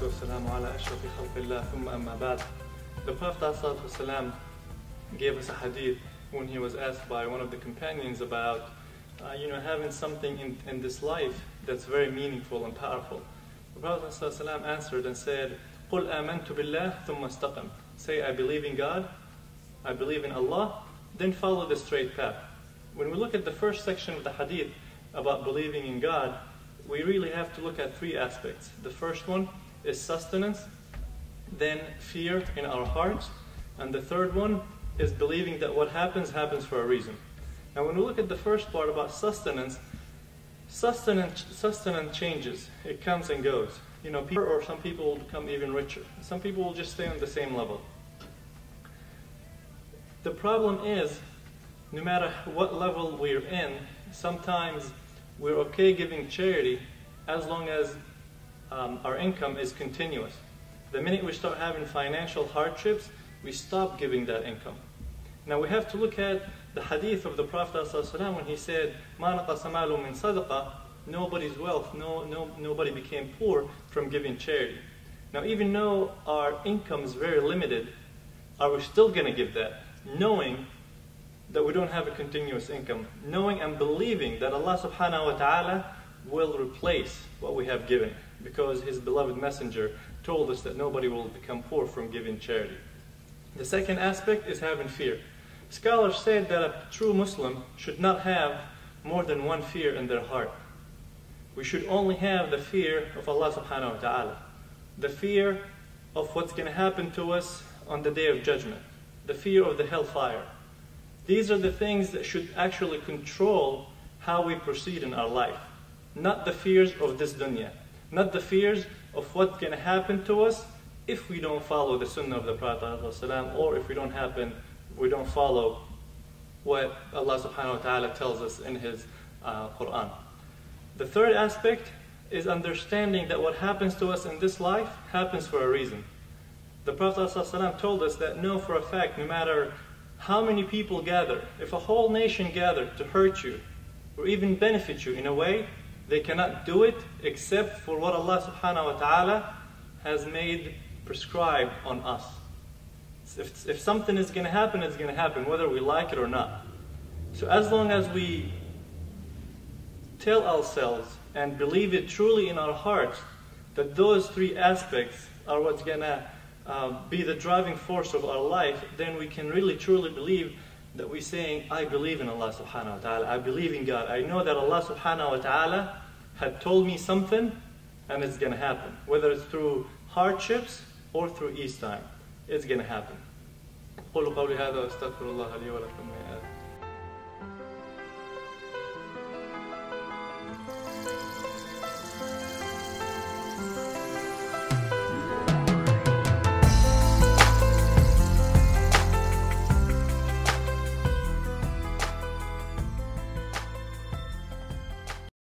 والسلام على أشرف خلق الله ثم أما بعد. The Prophet ﷺ gave us a hadith when he was asked by one of the companions about having something in this life that's very meaningful and powerful. The Prophet ﷺ answered and said, قُلْ آمنت بالله ثم استقم. Say, I believe in God, I believe in Allah, then follow the straight path. When we look at the first section of the hadith about believing in God, we really have to look at three aspects. The first one is sustenance, then fear in our hearts, and the third one is believing that what happens for a reason. Now when we look at the first part about sustenance changes. It comes and goes. Some people will become even richer. Some people will just stay on the same level. The problem is, no matter what level we're in, sometimes we're okay giving charity as long as our income is continuous. The minute we start having financial hardships, we stop giving that income. Now we have to look at the hadith of the Prophet ﷺ when he said, مَا نَقَصَ مَالٌ مِّن صَدَقَةٍ, nobody's wealth, nobody became poor from giving charity. Now even though our income is very limited, are we still going to give that, knowing that we don't have a continuous income, knowing and believing that Allah subhanahu wa ta'ala will replace what we have given, because His beloved messenger told us that nobody will become poor from giving charity. The second aspect is having fear. Scholars said that a true Muslim should not have more than one fear in their heart. We should only have the fear of Allah subhanahu wa ta'ala, the fear of what's going to happen to us on the day of judgment, the fear of the hellfire. These are the things that should actually control how we proceed in our life. Not the fears of this dunya. Not the fears of what's going to happen to us if we don't follow the sunnah of the Prophet ﷺ, or if we don't follow what Allah subhanahu wa ta'ala tells us in His Quran. The third aspect is understanding that what happens to us in this life happens for a reason. The Prophet ﷺ told us that know for a fact, no matter how many people gather, if a whole nation gathered to hurt you or even benefit you in a way, they cannot do it except for what Allah subhanahu wa ta'ala has made prescribed on us. If something is going to happen, it's going to happen whether we like it or not. So as long as we tell ourselves and believe it truly in our hearts that those three aspects are what's going to be the driving force of our life, then we can really truly believe that we're saying, I believe in Allah subhanahu wa ta'ala, I believe in God. I know that Allah subhanahu wa ta'ala had told me something and it's going to happen. Whether it's through hardships or through ease time, it's going to happen. قولوا قولي هذا واستغفر الله لي ولكم.